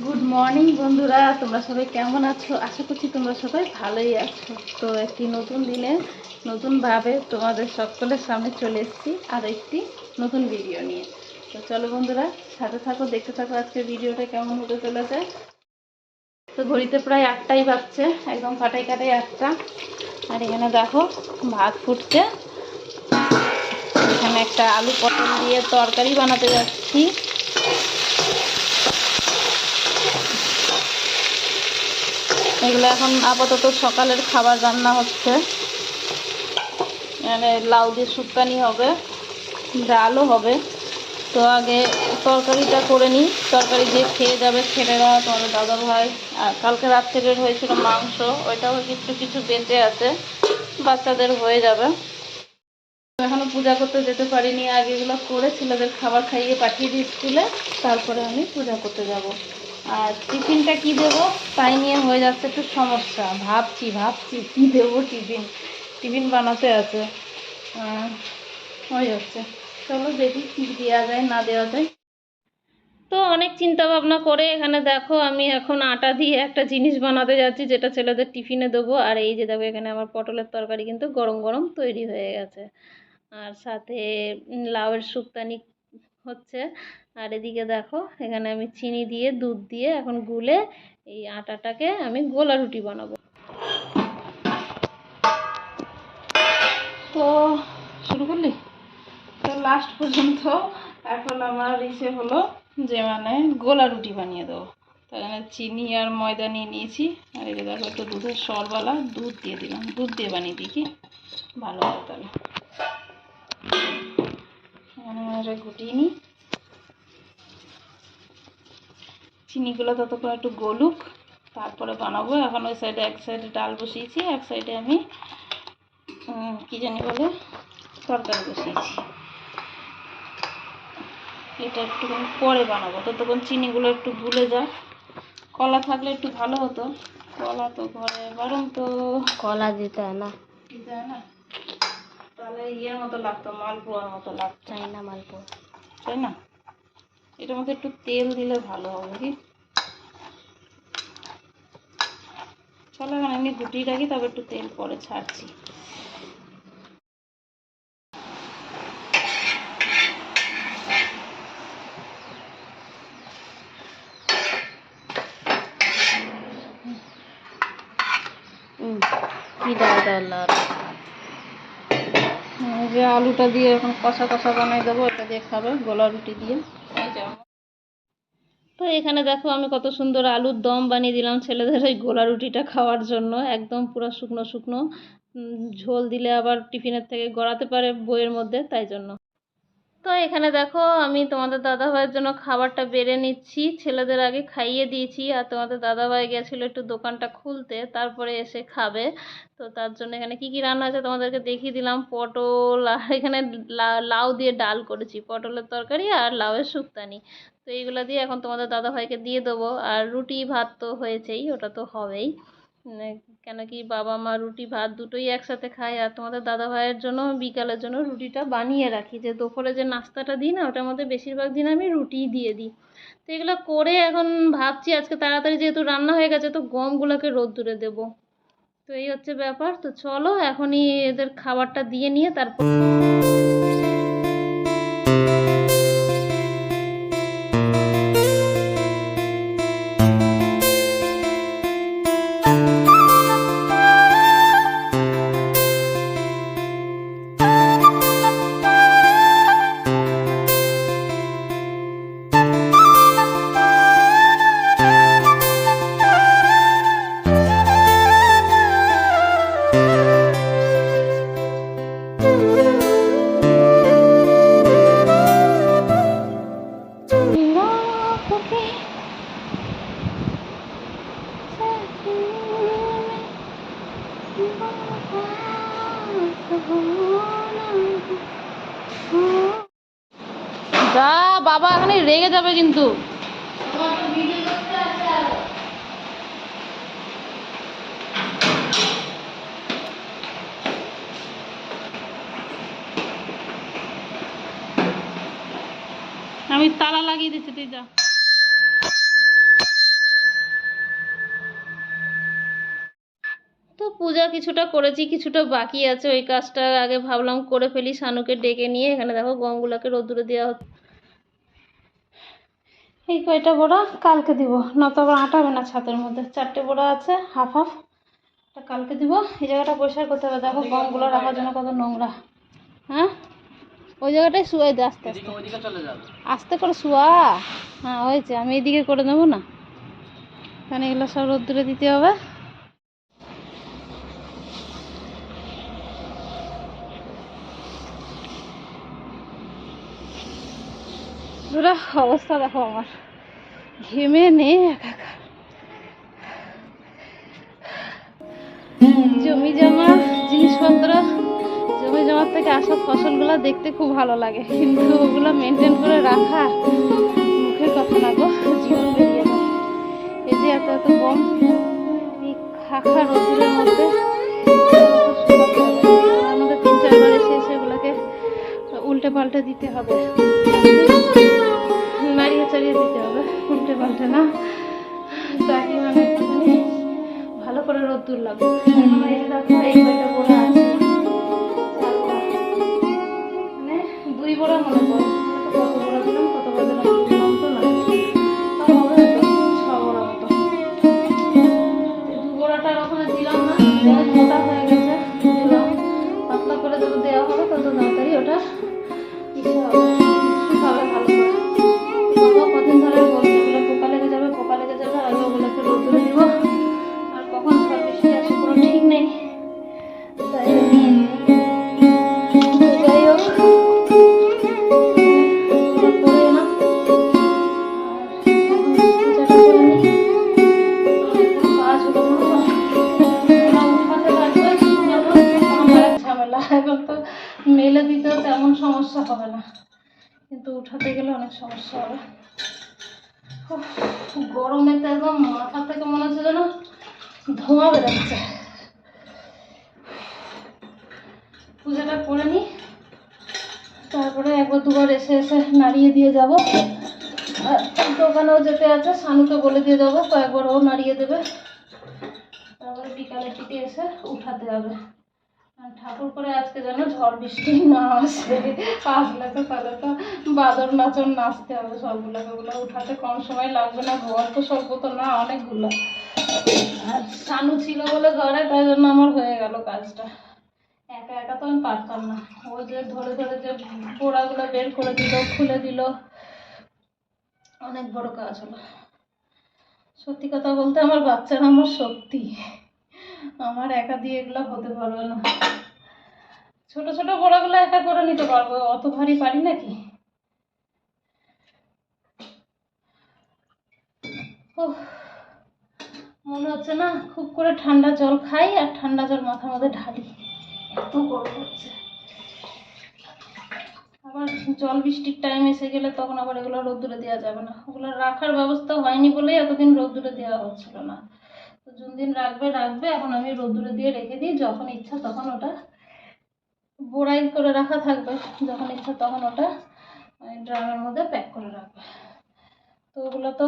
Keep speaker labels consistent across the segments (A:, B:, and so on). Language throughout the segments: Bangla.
A: গুড মর্নিং বন্ধুরা, তোমরা সবাই কেমন আছো? আশা করছি তোমরা সবাই ভালোই আছো। তো একটি নতুন দিনে নতুনভাবে তোমাদের সকলের সামনে চলে এসেছি আর একটি নতুন ভিডিও নিয়ে। তো চলো বন্ধুরা, সাথে থাকো, দেখতে থাকো আজকের ভিডিওটা কেমন হতে চলেছে। তো ঘড়িতে প্রায় 8টাই বাজছে, একদম কাটাই কাটাই 8টা। আর এখানে দেখো ভাত ফুটছে। এখানে একটা আলু পটল দিয়ে তরকারি বানাতে যাচ্ছি। এগুলো এখন আপাতত সকালের খাবার রান্না হচ্ছে। মানে লাউ দিয়ে শুক্কানি হবে, ডালও হবে। তো আগে তরকারিটা করে নিই, তরকারি দিয়ে খেয়ে যাবে ছেলেরা, তোমাদের দাদা ভাই। আর কালকে রাত্রে হয়েছিল মাংস, ওইটাও কিছু কিছু বেঁচে আছে, বাচ্চাদের হয়ে যাবে। এখনো পূজা করতে যেতে পারিনি, আগে এগুলো করে ছেলেদের খাবার খাইয়ে পাঠিয়ে দিই স্কুলে, তারপরে আমি পূজা করতে যাব। আর টিফিনটা কি দেবো তাই নিয়ে হয়ে যাচ্ছে একটু সমস্যা। ভাবছি কি দেবো। টিফিন বানাতে আছে, হয়ে যাচ্ছে। চলো দেখি কি দেওয়া যায় না দেওয়া যায়। তো অনেক চিন্তা ভাবনা করে এখানে দেখো আমি এখন আটা দিয়ে একটা জিনিস বানাতে যাচ্ছি, যেটা ছেলেদের টিফিনে দেবো। আর এই যে দেখো এখানে আমার পটলের তরকারি কিন্তু গরম গরম তৈরি হয়ে গেছে। আর সাথে লাউয়ের শুক্তানি হচ্ছে। আর এদিকে দেখো এখানে আমি চিনি দিয়ে দুধ দিয়ে এখন গুলে এই আটাটাকে আমি গোলা রুটি বানাবো। তো শুরু করলি তো লাস্ট পর্যন্ত এখন আমার ইসে হলো যে মানে গোলা রুটি বানিয়ে দেবো। তাই জন্য চিনি আর ময়দা নিয়ে নিয়েছি। আর এই দেখো একটু দুধের সরবালা দুধ দিয়ে দিলাম, দুধ দিয়ে বানিয়ে দিই কি ভালো হবে। তাহলে এখানে গুটিয়ে নিই, চিনিগুলো ততক্ষণ একটু গলুক, তারপরে বানাবো। এখন ওই সাইডে এক সাইডে ডাল বসিয়েছি, এক সাইডে আমি কি জানি বলে তরকারি বসিয়েছি। এটা একটুখানি পরে বানাবো, ততক্ষণ চিনিগুলো একটু গুলে যাক। কলা থাকলে একটু ভালো হতো, কলা তো ঘরে বরং তো
B: কলা দিতে হয় না,
A: দিতে হয় না, তাহলে ইয়ের মতো লাগতো, মালপোয়ার মতো লাগতো।
B: চাই না মালপোয়া,
A: তাই না? এটার মধ্যে একটু তেল দিলে ভালো হবে কি। চলো এখন আমি গুটিয়ে রাখি, তবে একটু তেল পরে ছাড়ছি।
B: কি ডাল
A: যে আলুটা দিয়ে এখন কষা কষা বানাই দেবো, এটা দিয়ে খাবে গোলা রুটি দিয়ে। তো এখানে দেখো আমি কত সুন্দর আলুর দম বানিয়ে দিলাম ছেলেদের ওই গোলা রুটিটা খাওয়ার জন্য, একদম পুরো শুকনো শুকনো। ঝোল দিলে আবার টিফিনের থেকে গড়াতে পারে বইয়ের মধ্যে, তাই জন্য। তো এখানে দেখো আমি তোমাদের দাদাভাইয়ের জন্য খাবারটা বেড়ে নিচ্ছি। ছেলেদের আগে খাইয়ে দিয়েছি, আর তোমাদের দাদাভাই গেছিলো একটু দোকানটা খুলতে, তারপরে এসে খাবে। তো তার জন্য এখানে কি কি রান্না আছে তোমাদেরকে দেখিয়ে দিলাম। পটল, আর এখানে লাউ দিয়ে ডাল করেছি, পটলের তরকারি আর লাউয়ের শুক্তানি। তো এইগুলো দিয়ে এখন তোমাদের দাদাভাইকে দিয়ে দেবো। আর রুটি ভাত তো হয়েছেই, ওটা তো হবেই। কেন কি বাবা মা রুটি ভাত দুটোই একসাথে খায়। আর তোমাদের দাদা ভাইয়ের জন্য বিকালের জন্য রুটিটা বানিয়ে রাখি, যে দুপুরে যে নাস্তাটা দিই না, ওটার মধ্যে বেশিরভাগ দিন আমি রুটিই দিয়ে দিই। তো এগুলো করে এখন ভাবছি আজকে তাড়াতাড়ি যেহেতু রান্না হয়ে গেছে, তো গমগুলোকে রোদ্দুরে দেবো। তো এই হচ্ছে ব্যাপার। তো চলো এখনই এদের খাবারটা দিয়ে নিয়ে তারপর যা বাবা এখানে রেগে যাবে কিন্তু। আমি তালা লাগিয়ে দিচ্ছি, তুই যা। পূজা কিছুটা করেছি, কিছুটা বাকি আছে। ওই কাজটা আগে ভাবলাম করে ফেলি, শানুকে ডেকে নিয়ে। এখানে দেখো গমগুলোকে রোদ্দুরে দেওয়া হচ্ছে। এই কয়টা বড়া কালকে দিব, না তো আবার আটাবে না ছাতের মধ্যে। 4টে বড়া আছে, হাফ হাফ, কালকে দিব। এই জায়গাটা পরিষ্কার করতে হবে। দেখো গমগুলো রাখার জন্য কত নোংরা। হ্যাঁ, ওই জায়গাটায় শুয়াই দে, আস্তে আস্তে আস্তে করে শুয়া। হ্যাঁ হয়েছে, আমি এইদিকে করে দেবো না, কারণ এগুলো সব রোদ্দুরে দিতে হবে। পুরো অবস্থা দেখো আমার, ঘেমে নেই একাকার। জমি জমা জিনিসপত্র, জমি জমার থেকে আসা ফসলগুলো দেখতে খুব ভালো লাগে, কিন্তু ওগুলো মেনটেন করে রাখা মুখের কথা না গো, জীবন বেরিয়ে যায়। এই যে এত এত গম এই খাখা রোদ্দুরের মধ্যে আমাদের 3-4 বার এসে এসে এগুলোকে উল্টে পাল্টে দিতে হবে, নাড়িয়ে চাড়িয়ে দিতে হবে, উল্টে পাল্টে না, তাকে মানে একটুখানি ভালো করে রোদ্দুর লাগবে। এই যে দেখো এই কয়টা বড়া আছে, 4 বড়া, মানে 2 বড়া মনে করো। কত বড়া দিলাম, কত বড়া দিলাম তো না, তাও হবে তো 6 বড়া মতো। 2 বড়াটা ওখানে দিলাম না, মোটা হয়ে গেছে, দিলাম। পাতলা করে যত দেওয়া হবে তত তাড়াতাড়ি ওটা ইসে হবে, শুকাবে ভালো করে। বাবা কদিন ধরে বলছে ওগুলো পোকা লেগে যাবে, পোকা লেগে যাবে, আগে ওগুলোকে রোদ্দুরে দিব। আর কখন ঝড় বৃষ্টি আসে কোনো ঠিক নেই, তাই যাই হোক ওগুলো করে না। কাজ হলো না, উঠাতে লাগবে, ঝামেলা। এখন তো মেলে দিতেও তেমন সমস্যা হবে না, কিন্তু উঠাতে গেলে অনেক সমস্যা হবে। গরমে তো একদম মাথা থেকে মনে হচ্ছে যেন ধোঁয়া বেরোচ্ছে। পূজাটা করে নিই, তারপরে 1-2 বার এসে এসে নাড়িয়ে দিয়ে যাব। আর দোকানেও যেতে আছে, শানুকে বলে দিয়ে যাবো, কয়েকবার ও নাড়িয়ে দেবে। তারপরে বিকালের দিকে এসে উঠাতে হবে। আর ঠাকুর করে আজকে যেন ঝড় বৃষ্টি না আসে, আসলে তো তাহলে তো বাদর নাচন নাচতে হবে সবগুলোকে। ওগুলো উঠাতে কম সময় লাগবে না, ঘর তো স্বল্প তো না, অনেকগুলো। আর শানু ছিল বলে ঘরে, তাই জন্য আমার হয়ে গেল কাজটা। একা একা তো আমি পারতাম না। ও যে ধরে ধরে যে পোড়াগুলো বের করে দিল, খুলে দিল, অনেক বড় কাজ হলো। সত্যি কথা বলতে আমার বাচ্চারা আমার শক্তি, আমার একা দিয়ে এগুলো হতে পারবে না। ছোট ছোট বড়াগুলো একা করে নিতে পারবো, অত ভারী পারি নাকি। মনে হচ্ছে না খুব করে ঠান্ডা জল খাই আর ঠান্ডা জল মাথার মধ্যে ঢালি, এত গরম হচ্ছে। আবার জল বৃষ্টির টাইম এসে গেলে তখন আবার এগুলো রোদ্দুরে দেওয়া যাবে না। ওগুলো রাখার ব্যবস্থা হয়নি বলেই এতদিন রোদ্দুরে দেওয়া হচ্ছিল না। তো যোন দিন রাখবে রাখবে, এখন আমি রোদ্দুরে দিয়ে রেখে দিই, যখন ইচ্ছা তখন ওটা বোড়াই করে রাখা থাকবে, যখন ইচ্ছা তখন ওটা ড্রামের মধ্যে প্যাক করে রাখবে। তো ওগুলো তো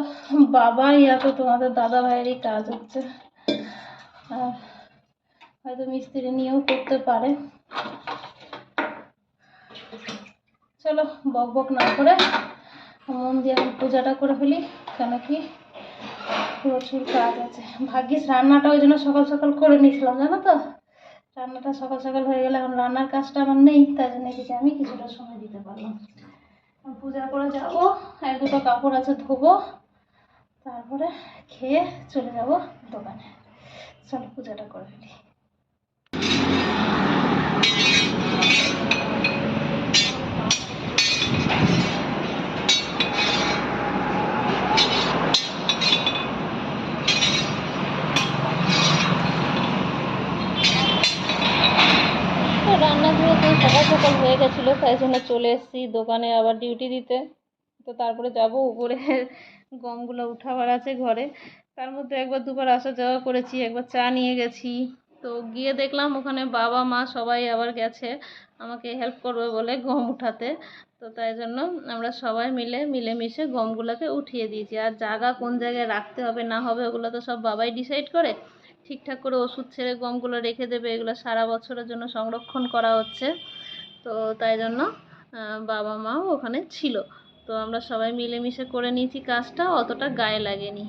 A: বাবা তো তোমাদের দাদা ভাইয়েরই কাজ হচ্ছে, আর হয়তো মিস্ত্রি নিয়েও করতে পারে। চলো বক বক না করে মন দিয়ে আমি পূজাটা করে ফেলি, কেন কি প্রচুর কাজ আছে। ভাগ্যিস রান্নাটা ওই জন্য সকাল সকাল করে নিয়েছিলাম, জানো তো। রান্নাটা সকাল সকাল হয়ে গেলে এখন রান্নার কাজটা আমার নেই, তাই জন্য এদিকে আমি কিছুটা সময় দিতে পারলাম। পূজা করে যাবো, 1-2টো কাপড় আছে ধোবো, তারপরে খেয়ে চলে যাব দোকানে। চলো পূজাটা করে ফেলি। রান্নাঘরে তো সকাল সকাল হয়ে গেছিলো, তাই জন্য চলে এসেছি দোকানে আবার ডিউটি দিতে। তো তারপরে যাব উপরে, গমগুলো উঠাবার আছে ঘরে। তার মধ্যে 1-2বার আসা যাওয়া করেছি, একবার চা নিয়ে গেছি। তো গিয়ে দেখলাম ওখানে বাবা মা সবাই আবার গেছে আমাকে হেল্প করবে বলে গম উঠাতে। তো তাই জন্য আমরা সবাই মিলেমিশে গমগুলোকে উঠিয়ে দিয়েছি। আর জায়গা কোন জায়গায় রাখতে হবে না হবে ওগুলো তো সব বাবাই ডিসাইড করে, ঠিকঠাক করে ওষুধ ছেড়ে গমগুলো রেখে দেবে, এগুলো সারা বছরের জন্য সংরক্ষণ করা হচ্ছে। তো তাই জন্য বাবা মাও ওখানে ছিল। তো আমরা সবাই মিলেমিশে করে নিয়েছি কাজটা, অতটা গায়ে লাগেনি।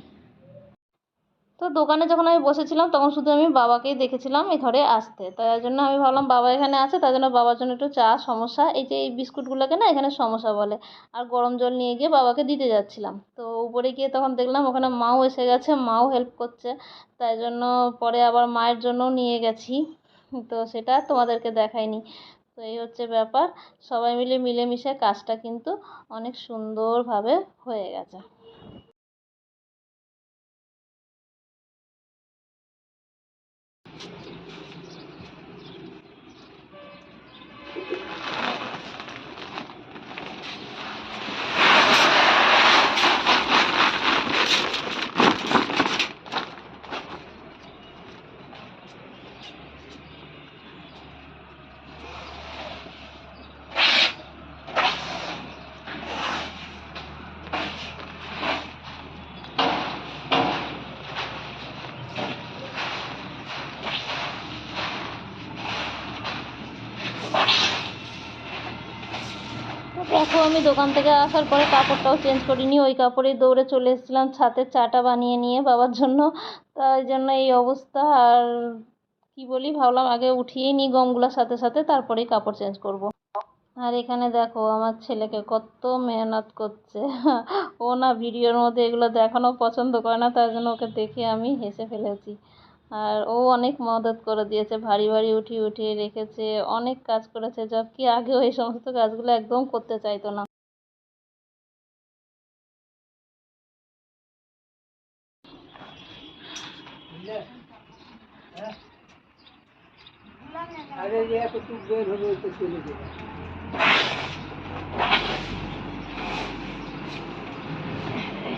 A: তো দোকানে যখন আমি বসেছিলাম তখন শুধু আমি বাবাকেই দেখেছিলাম এই ঘরে আসতে, তাই জন্য আমি ভাবলাম বাবা এখানে আছে, তাই জন্য বাবার জন্য একটু চা সমস্যা, এই যে এই বিস্কুটগুলোকে না এখানে সমস্যা বলে, আর গরম জল নিয়ে গিয়ে বাবাকে দিতে যাচ্ছিলাম। তো উপরে গিয়ে তখন দেখলাম ওখানে মাও এসে গেছে, মাও হেল্প করছে, তাই জন্য পরে আবার মায়ের জন্যও নিয়ে গেছি। তো সেটা তোমাদেরকে দেখাইনি। তো এই হচ্ছে ব্যাপার, সবাই মিলে মিলেমিশে কাজটা কিন্তু অনেক সুন্দরভাবে হয়ে গেছে। দেখো আমি দোকান থেকে আসার পরে কাপড়টাও চেঞ্জ করিনি, ওই কাপড়েই দৌড়ে চলে এসেছিলাম ছাতে চাটা বানিয়ে নিয়ে বাবার জন্য। তাই জন্য এই অবস্থা। আর কি বলি, ভাবলাম আগে উঠিয়েই নিই গমগুলোর সাথে সাথে, তারপরেই কাপড় চেঞ্জ করব। আর এখানে দেখো আমার ছেলেকে কত মেহনত করছে। ও না ভিডিওর মধ্যে এগুলো দেখানো পছন্দ করে না, তার জন্য ওকে দেখে আমি হেসে ফেলেছি। আর ও অনেক মদত করে দিয়েছে, ভারী ভারী উঠিয়ে উঠিয়ে রেখেছে, অনেক কাজ করেছে, যা কি আগেও এই সমস্ত কাজগুলো একদম করতে চাইতো না।
C: আরে যে এতটুকু বের হবে তো চলে যাবে।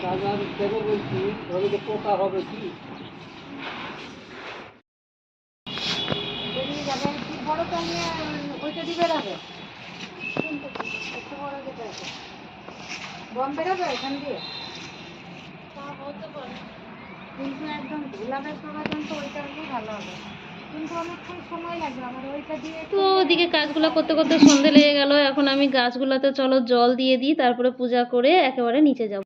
C: দাদা আমি কেন বলছি ধরে যে পোকা হবে কি বেরিয়ে যাবে, একটু বড় টানিয়ে ওইটা দিয়ে বেরাবে, একটু বড় যেটা আছে গম বেরাবে এখান দিয়ে, কিন্তু একদম গোলাপের পর্যন্ত ওইটা দিয়ে ভালো হবে, কিন্তু অনেকক্ষণ সময় লাগবে আমার ওইটা দিয়ে।
A: তো ওদিকে কাজগুলো করতে করতে সন্ধে লেগে গেল, এখন আমি গাছগুলোতে চলো জল দিয়ে দিই, তারপরে পূজা করে একেবারে নিচে যাব।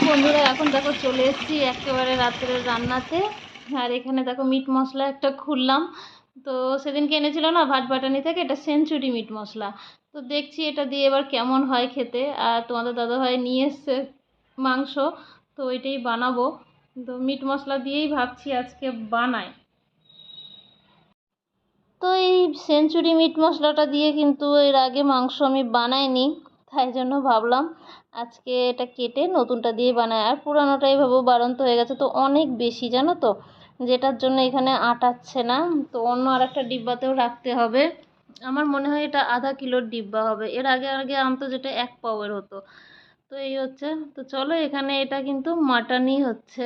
A: বন্ধুরা এখন দেখো চলে এসেছি একেবারে রাত্রের রান্নাতে। আর এখানে দেখো মিট মশলা একটা খুললাম। তো সেদিনকে এনেছিল না ভাটবাটানি থেকে, এটা সেঞ্চুরি মিট মশলা। তো দেখছি এটা দিয়ে এবার কেমন হয় খেতে। আর তোমাদের দাদাভাই নিয়ে এসছে মাংস, তো ওইটাই বানাবো। তো মিট মশলা দিয়েই ভাবছি আজকে বানাই। তো এই সেঞ্চুরি মিট মশলাটা দিয়ে কিন্তু এর আগে মাংস আমি বানাইনি, তাই জন্য ভাবলাম আজকে এটা কেটে নতুনটা দিয়ে বানাই। আর পুরানোটা এইভাবেও বাড়ন্ত হয়ে গেছে তো অনেক বেশি, জানো তো, যেটার জন্য এখানে আটাচ্ছে না। তো অন্য আর একটা ডিব্বাতেও রাখতে হবে। আমার মনে হয় এটা আধা কিলোর ডিব্বা হবে, এর আগে আগে আনতো যেটা 1 পাওয়ের হতো। তো এই হচ্ছে। তো চলো এখানে এটা কিন্তু মাটনই হচ্ছে,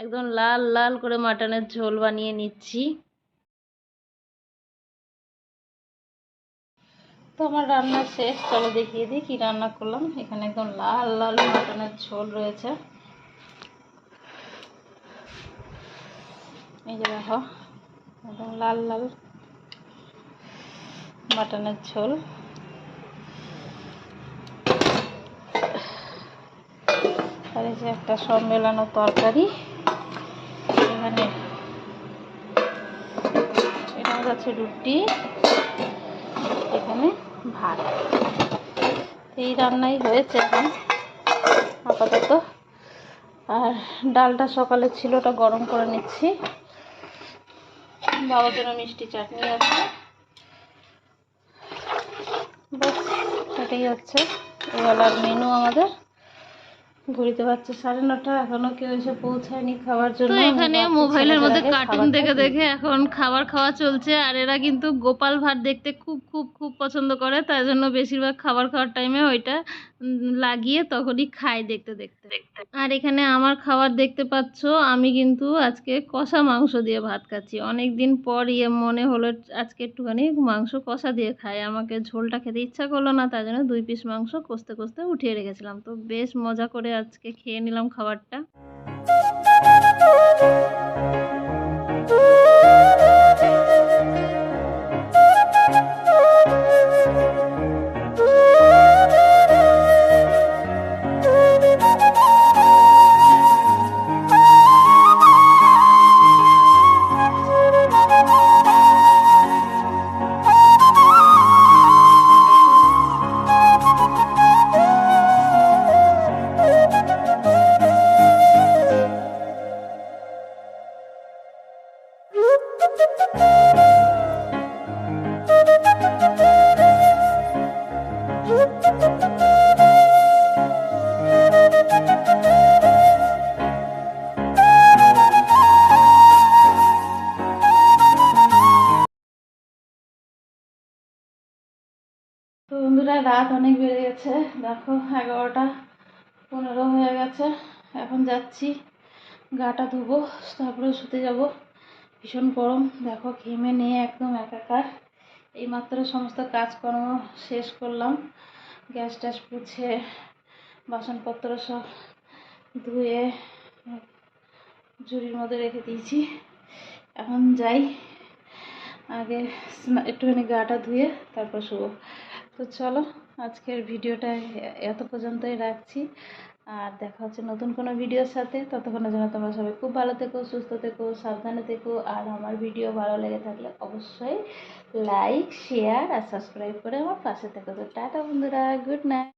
A: একদম লাল লাল করে মাটনের ঝোল বানিয়ে নিচ্ছি। তো আমার রান্না শেষ, চলো দেখিয়ে দিই কী রান্না করলাম। এখানে একদম লাল লাল মাটনের ঝোল রয়েছে, এই যে দেখো একদম লাল লাল মাটনের ঝোল। আর এই যে একটা সব মেলানো তরকারি, এখানে এটা আছে রুটি, এখানে ভাত। এই রান্নাই হয়েছে এখন আপাতত। আর ডালটা সকালে ছিল, ওটা গরম করে নিচ্ছি। বাবার জন্য মিষ্টি চাটনি আছে, ব্যাস এটাই হচ্ছে এবেলার মেনু আমাদের। ঘড়িতে বাচ্চা 9:30, এখনো কেউ এসে পৌঁছায়নি খাওয়ার জন্য।
B: তো এখানে
A: আমি ভাবছি
B: মোবাইলের মধ্যে
A: ছেলেদের আগে
B: কার্টুন
A: খাবারটা
B: দেখে
A: দিই।
B: দেখে এখন খাবার খাওয়া চলছে। আর এরা কিন্তু গোপাল ভাঁড় দেখতে খুব খুব খুব পছন্দ করে, তাই জন্য বেশিরভাগ খাবার খাওয়ার টাইমে ওইটা লাগিয়ে তখনই খায় দেখতে দেখতে দেখতে। আর এখানে আমার খাবার দেখতে পাচ্ছ, আমি কিন্তু আজকে কষা মাংস দিয়ে ভাত খাচ্ছি। অনেক দিন পর মনে হলো আজকে একটুখানি মাংস কষা দিয়ে খাই। আমাকে ঝোলটা খেতে ইচ্ছা করলো না, তাই জন্য 2 পিস মাংস কষতে কষতে উঠিয়ে রেখেছিলাম। তো বেশ মজা করে আজকে খেয়ে নিলাম খাবারটা।
A: তো বন্ধুরা, রাত অনেক বেড়ে গেছে, দেখো 11:15 হয়ে গেছে। এখন যাচ্ছি গাটা ধোবো, তারপরে শুতে যাব। ভীষণ গরম, দেখো ঘেমে নিয়ে একদম একাকার। এইমাত্র সমস্ত কাজকর্ম শেষ করলাম, গ্যাস ট্যাস পুছে বাসনপত্র সব ধুয়ে ঝুড়ির মধ্যে রেখে দিয়েছি। এখন যাই, আগে একটুখানি গাটা ধুয়ে তারপর শুবো। তো চলো, আজকের ভিডিওটা এত পর্যন্তই রাখছি। আর দেখা হচ্ছে নতুন কোনো ভিডিওর সাথে। ততক্ষণের জন্য তোমরা সবাই খুব ভালো থেকো, সুস্থ থেকো, সাবধানে থেকো। আর আমার ভিডিও ভালো লেগে থাকলে অবশ্যই লাইক, শেয়ার আর সাবস্ক্রাইব করে আমার পাশে থেকো। তো টাটা বন্ধুরা, গুড নাইট।